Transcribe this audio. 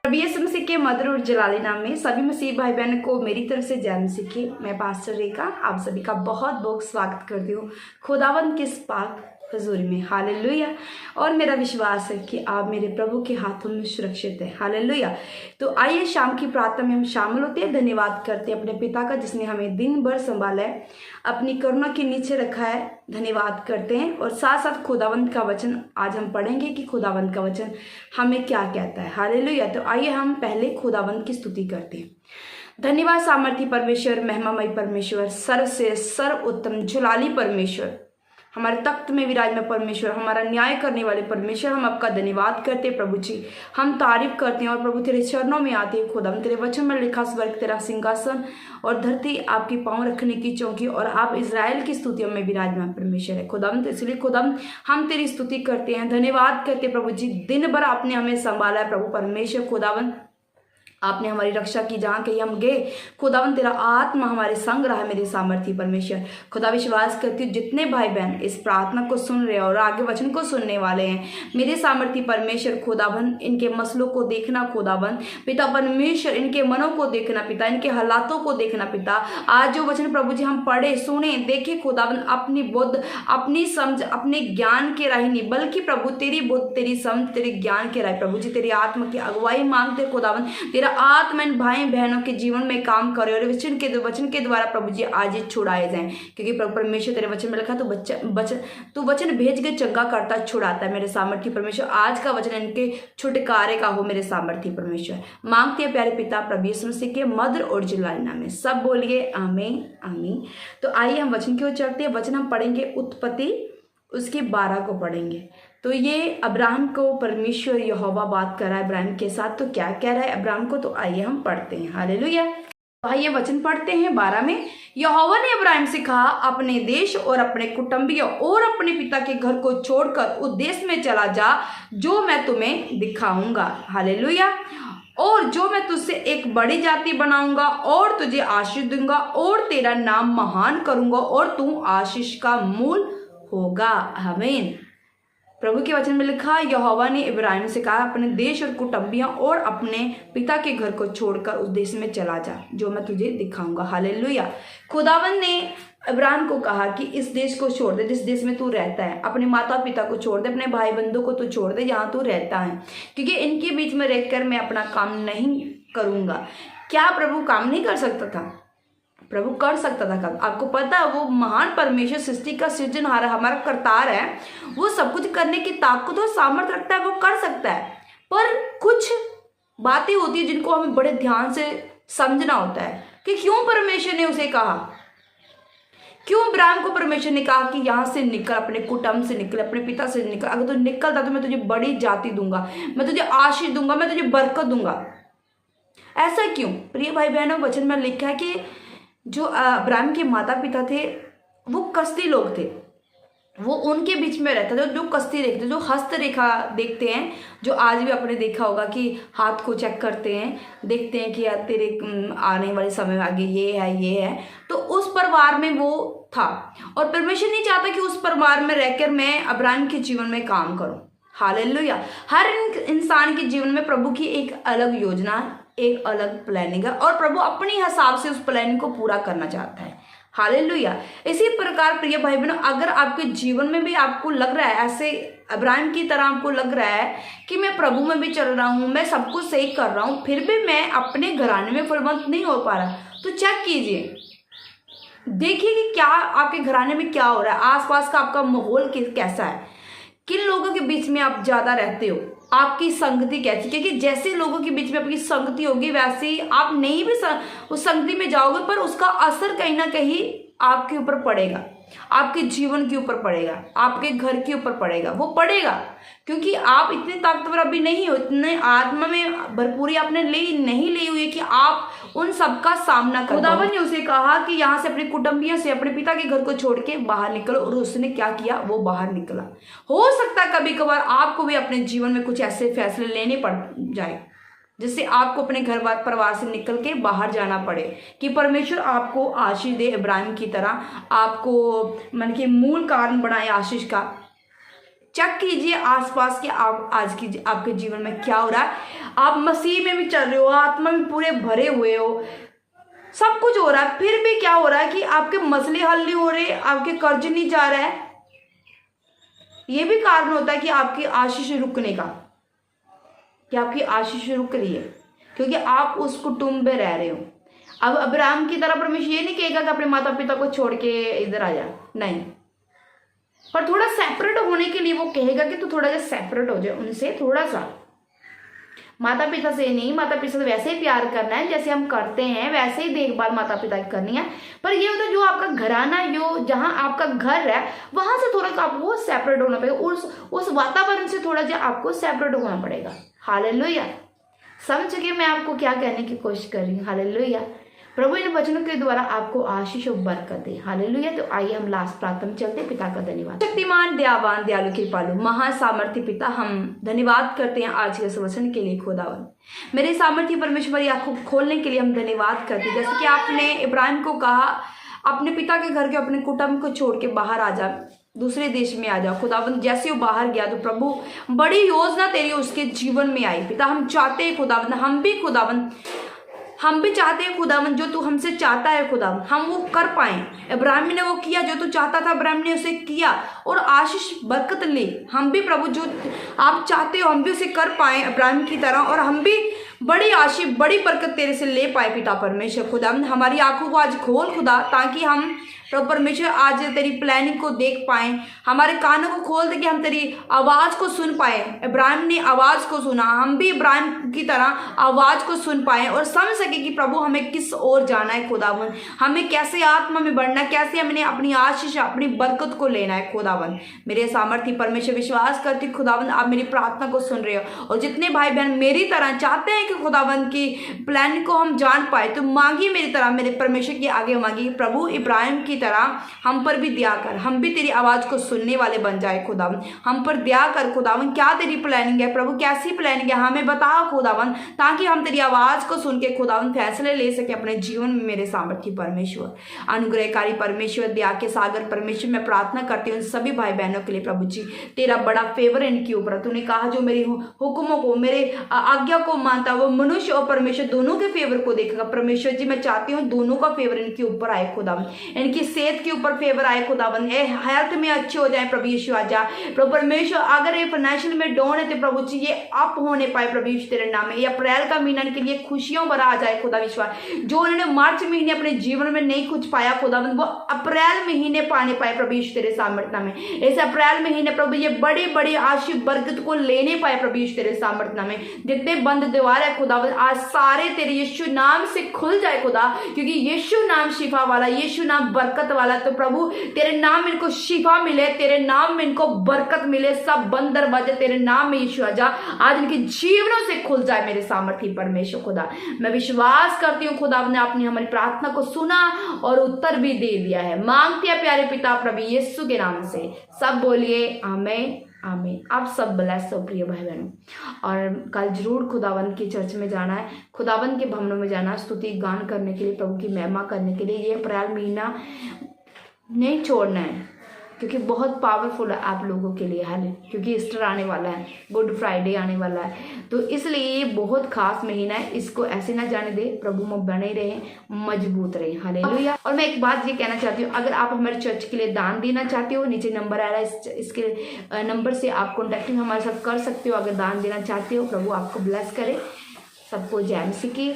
प्रभु यीशु मसीह के मधुर और जलाली नाम में सभी मसीह भाई बहन को मेरी तरफ से जय मसीह की। मैं पास्टर रेखा आप सभी का बहुत बहुत स्वागत करती हूँ खुदावंद के इस पाक हजूरी में। हालेलुया। और मेरा विश्वास है कि आप मेरे प्रभु के हाथों में सुरक्षित है। हालेलुया। तो आइए शाम की प्रार्थना में हम शामिल होते हैं। धन्यवाद करते हैं अपने पिता का जिसने हमें दिन भर संभाला है, अपनी करुणा के नीचे रखा है। धन्यवाद करते हैं और साथ साथ खुदावंद का वचन आज हम पढ़ेंगे कि खुदावंद का वचन हमें क्या कहता है। हालेलुया। तो आइए हम पहले खुदावंद की स्तुति करते हैं। धन्यवाद सामर्थी परमेश्वर, महिमामय परमेश्वर, सर्व से सर्व उत्तम जलाली परमेश्वर, हमारे तख्त में विराजमान परमेश्वर, हमारा न्याय करने वाले परमेश्वर, हम आपका धन्यवाद करते हैं प्रभु जी। हम तारीफ करते हैं और प्रभु तेरे चरणों में आते हैं। खुदाम तेरे वचन में लिखा स्वर्ग तेरा सिंहासन और धरती आपकी पांव रखने की चौकी और आप इजराइल की स्तुतियों में विराजमान परमेश्वर है खुदाम। इसलिए खुदाम हम तेरी स्तुति करते हैं, धन्यवाद करते हैं प्रभु जी। दिन भर आपने हमें संभाला है प्रभु परमेश्वर। खुदावन आपने हमारी रक्षा की, जहाँ कहीं हम गए खुदावन तेरा आत्मा हमारे संग रहा है मेरे सामर्थी परमेश्वर। खुदा विश्वास करती हूँ जितने भाई बहन इस प्रार्थना को सुन रहे हैं और आगे वचन को सुनने वाले हैं मेरे सामर्थी परमेश्वर, खुदावन इनके मसलों को देखना खुदावन पिता परमेश्वर, इनके मनों को देखना पिता, इनके हालातों को देखना पिता। आज जो वचन प्रभु जी हम पढ़े सुने देखे खुदावन, अपनी बुद्ध अपनी समझ अपने ज्ञान के राह नहीं बल्कि प्रभु तेरी बुद्ध तेरी समझ तेरे ज्ञान के राह प्रभु जी तेरी आत्मा की अगुवाई मांगते खुदावन। तेरा आत्मा इन भाई बहनों के जीवन में काम करे और वचन के द्वारा प्रभु जी आज ही छुड़ाए जाएं, क्योंकि प्रभु परमेश्वर तेरे वचन में लिखा तो वचन भेज के चंगा करता छुड़ाता है मेरे सामर्थी परमेश्वर। आज का वचन इनके छुटकारे का हो मेरे सामर्थी परमेश्वर। मांगते हैं प्यारे पिता प्रभु यीशु मसीह के मधुर और जलाली नाम में, सब बोलिए आमीन आमीन। तो आइए हम वचन की ओर चलते हैं। वचन हम पढ़ेंगे उत्पत्ति उसके 12 को पढ़ेंगे। तो ये अब्राहम को परमेश्वर यहोवा बात कर रहा है अब्राहम के साथ। तो क्या कह रहा है अब्राहम को, तो आइए हम पढ़ते हैं। हालेलुया। तो आइए वचन पढ़ते हैं 12 में। यहोवा ने अब्राहम से कहा, अपने देश और अपने कुटुंबियों और अपने पिता के घर को छोड़कर उस देश में चला जा जो मैं तुम्हें दिखाऊंगा। हालेलुया। और जो मैं तुझसे एक बड़ी जाति बनाऊंगा और तुझे आशीष दूंगा और तेरा नाम महान करूंगा और तू आशीष का मूल होगा। आमीन। प्रभु के वचन में लिखा, यहोवा ने इब्राहिम से कहा, अपने देश और कुटुंबियों और अपने पिता के घर को छोड़कर उस देश में चला जा जो मैं तुझे दिखाऊंगा। हालेलुया। खुदावन ने इब्राहिम को कहा कि इस देश को छोड़ दे जिस देश में तू रहता है, अपने माता पिता को छोड़ दे, अपने भाई बंधु को तू छोड़ दे जहाँ तू रहता है, क्योंकि इनके बीच में रहकर मैं अपना काम नहीं करूंगा। क्या प्रभु काम नहीं कर सकता था? प्रभु कर सकता था। कब? आपको पता है वो महान परमेश्वर सृष्टि का सृजनहार हमारा करतार है, वो सब कुछ करने की ताकत और सामर्थ्य रखता है, वो कर सकता है। पर कुछ बातें होती है जिनको हमें बड़े ध्यान से समझना होता है कि क्यों परमेश्वर ने उसे कहा, क्यों इब्राहिम को परमेश्वर ने कहा कि यहाँ से निकल, अपने कुटुंब से निकल, अपने पिता से निकल, अगर तू निकलता तो मैं तुझे बड़ी जाति दूंगा, मैं तुझे आशीष दूंगा, मैं तुझे बरकत दूंगा। ऐसा क्यों? प्रिय भाई बहनों, वचन में लिखा है कि जो अब्राहम के माता पिता थे वो कस्ती लोग थे, वो उनके बीच में रहता था। जो कस्ती देखते, जो हस्तरेखा देखते हैं, जो आज भी आपने देखा होगा कि हाथ को चेक करते हैं, देखते हैं कि यार तेरे आने वाले समय में आगे ये है, तो उस परिवार में वो था। और परमेश्वर नहीं चाहता कि उस परिवार में रहकर मैं अब्राहम के जीवन में काम करूं। हालेलुया। हर इंसान के जीवन में प्रभु की एक अलग योजना, एक अलग प्लानिंग है और प्रभु अपने हिसाब से उस प्लानिंग को पूरा करना चाहता है। हालेलुया। इसी प्रकार प्रिय भाई बहनों, अगर आपके जीवन में भी आपको लग रहा है ऐसे अब्राहम की तरह आपको लग रहा है कि मैं प्रभु में भी चल रहा हूँ, मैं सब कुछ सही कर रहा हूँ, फिर भी मैं अपने घराने में फलवंत नहीं हो पा रहा, तो चेक कीजिए, देखिए कि क्या आपके घराने में क्या हो रहा है, आसपास का आपका माहौल कैसा है, किन लोगों के बीच में आप ज्यादा रहते हो, आपकी संगति कैसी, क्योंकि जैसे लोगों के बीच में आपकी संगति होगी वैसे ही आप नहीं भी उस संगति में जाओगे, पर उसका असर कहीं ना कहीं आपके ऊपर पड़ेगा, आपके जीवन के ऊपर पड़ेगा, आपके घर के ऊपर पड़ेगा, वो पड़ेगा, क्योंकि आप इतने ताकतवर अभी नहीं हो, इतने आत्मा में भरपूरी आपने नहीं ली हुई है कि आप उन सब का सामना कर। खुदावन ने उसे कहा कि यहाँ से अपने कुटुंबियों से अपने पिता के घर को छोड़ के बाहर निकलो, और उसने क्या किया, वो बाहर निकला। हो सकता है कभी कभार आपको भी अपने जीवन में कुछ ऐसे फैसले लेने पड़ जाए जिससे आपको अपने घर परिवार से निकल के बाहर जाना पड़े, कि परमेश्वर आपको आशीष दे, इब्राहिम की तरह आपको मन के मूल कारण बनाए आशीष का। चेक कीजिए आसपास के आप आज की आपके जीवन में क्या हो रहा है। आप मसीह में भी चल रहे हो, आत्मा में पूरे भरे हुए हो, सब कुछ हो रहा है, फिर भी क्या हो रहा है कि आपके मसले हल नहीं हो रहे, आपके कर्ज नहीं जा रहा है। ये भी कारण होता है कि आपकी आशीष रुकने का, कि आपकी आशीष रुक रही है क्योंकि आप उस कुटुंब में रह रहे हो। अब अब्राहम की तरह परमेश्वर ये नहीं कहेगा कि अपने माता पिता को छोड़ के इधर आ जा, नहीं, पर थोड़ा सेपरेट होने के लिए वो कहेगा कि तू थोड़ा सा सेपरेट हो जाए उनसे, थोड़ा सा। माता पिता से नहीं, माता पिता से वैसे ही प्यार करना है जैसे हम करते हैं, वैसे ही देखभाल माता पिता की करनी है। पर ये होता है जो आपका घराना, जो जहाँ आपका घर है वहां से थोड़ा सा आपको सेपरेट होना पड़ेगा, उस वातावरण से थोड़ा सा आपको सेपरेट होना पड़ेगा। हालेलुया। समझ के मैं आपको क्या कहने की कोशिश कर रही हूँ। हालेलुया। प्रभु इन वचनों के द्वारा आपको आशीष और बरकत दे। हालेलुया। तो आइए हम लास्ट प्रार्थना चलते। पिता का धन्यवाद। शक्तिमान, दयावान, दयालु, कृपालु, महासामर्थ्य पिता, हम धन्यवाद करते हैं आज के इस वचन के लिए। खुदावन मेरे सामर्थ्य परमेश्वरी आंखों खोलने के लिए हम धन्यवाद करते हैं। जैसे कि आपने इब्राहिम को कहा अपने पिता के घर के, अपने कुटुंब को छोड़ के बाहर आ जा, दूसरे देश में आ जाओ। खुदावंद जैसे वो बाहर गया तो प्रभु बड़ी योजना तेरी उसके जीवन में आई। पिता हम चाहते हैं खुदावंद, हम भी चाहते हैं खुदावंद जो तू हमसे चाहता है खुदावंद हम वो कर पाए। इब्राहिम ने वो किया जो तू चाहता था, इब्राहिम ने उसे किया और आशीष बरकत ली। हम भी प्रभु जो आप चाहते हो हम भी उसे कर पाए इब्राहिम की तरह, और हम भी बड़ी आशीष बड़ी बरकत तेरे से ले पाए। पिता परमेश्वर खुदावंद हमारी आंखों को आज खोल खुदा, ताकि हम प्रभु परमेश्वर आज तेरी प्लानिंग को देख पाए। हमारे कानों को खोल दे कि हम तेरी आवाज़ को सुन पाए। इब्राहिम ने आवाज़ को सुना, हम भी इब्राहिम की तरह आवाज़ को सुन पाए और समझ सके कि प्रभु हमें किस ओर जाना है खुदावन, हमें कैसे आत्मा में बढ़ना, कैसे हमने अपनी आशीष अपनी बरकत को लेना है खुदावन। मेरे सामर्थ्य परमेश्वर विश्वास करती खुदावन आप मेरी प्रार्थना को सुन रहे हो, और जितने भाई बहन मेरी तरह चाहते हैं कि खुदावन की प्लान को हम जान पाए, तो मांगी मेरी तरह मेरे परमेश्वर के आगे मांगी प्रभु इब्राहिम की तरह हम पर भी दया कर, हम भी तेरी आवाज को सुनने वाले बन जाए खुदावन। हम पर दया कर खुदावन, क्या तेरी प्लानिंग है प्रभु, कैसी प्लानिंग है हमें बता खुदावन, ताकि हम तेरी आवाज को सुन के खुदावन फैसले ले सके अपने जीवन में। मेरे सामर्थ्य परमेश्वर अनुग्रहकारी परमेश्वर दया के सागर परमेश्वर मैं प्रार्थना करती हूँ सभी भाई बहनों के लिए प्रभु जी, तेरा बड़ा फेवर इनके ऊपर। तूने कहा जो मेरी हुक्मों को मेरे आज्ञा को मानता वो मनुष्य और परमेश्वर दोनों के फेवर को देखेगा। परमेश्वर जी मैं चाहती हूँ दोनों का फेवर इनके ऊपर आए खुदावन, इनकी सेहत के ऊपर फेवर आए खुदावन, हेल्थ में अच्छे हो जाए प्रभु यीशु आजा। प्रभु परमेश्वर अगर ये फाइनेंशियल में डाउन है तो प्रभु जी ये अप होने पाए प्रभु यीशु तेरे नाम में। ये अप्रैल का महीना इनके लिए खुशियों भरा आ जाए खुदा विश्वास, जो उन्होंने मार्च महीने अपने जीवन में नहीं कुछ पाया खुदावन वो अप्रैल महीने पाने पाए प्रभु यीशु तेरे सामर्थ्य में। इस अप्रैल महीने प्रभु ये बड़ी बड़ी आशीष बरकत को लेने पाए प्रभु यीशु तेरे सामर्थ्य में। जितने बंद द्वार है खुदावन आज सारे तेरे यीशु नाम से खुल जाए खुदा, क्योंकि यीशु नाम शिफा वाला, यीशु नाम बरकत वाला। तो प्रभु तेरे नाम में इनको शिफा मिले, तेरे नाम में इनको बरकत मिले, सब बंद दरवाजे तेरे नाम में यीशु आजा आज इनके जीवनों से खुल जाए। मेरे सामर्थ्य परमेश्वर खुदा मैं विश्वास करती हूँ खुदा ने आपने हमारी प्रार्थना को सुना और उत्तर भी दे दिया है। मांगते हैं प्यारे पिता प्रभु यीशु के नाम से, सब बोलिए आमीन आमीन। आप सब ब्लेस हो प्रिय भाई बहनों, और कल जरूर खुदावन की चर्च में जाना है, खुदावन के भवनों में जाना, स्तुति गान करने के लिए, प्रभु की महिमा करने के लिए। ये अप्रैल महीना नहीं छोड़ना है क्योंकि बहुत पावरफुल है आप लोगों के लिए, है क्योंकि ईस्टर आने वाला है, गुड फ्राइडे आने वाला है, तो इसलिए ये बहुत खास महीना है, इसको ऐसे ना जाने दे। प्रभु में बने रहे, मजबूत रहे। हालेलुया। और मैं एक बात ये कहना चाहती हूँ, अगर आप हमारे चर्च के लिए दान देना चाहते हो, नीचे नंबर आ रहा है, इसके नंबर से आप कॉन्टेक्टिंग हमारे साथ कर सकते हो अगर दान देना चाहते हो। प्रभु आपको ब्लेस करे। सबको जय मसीह की।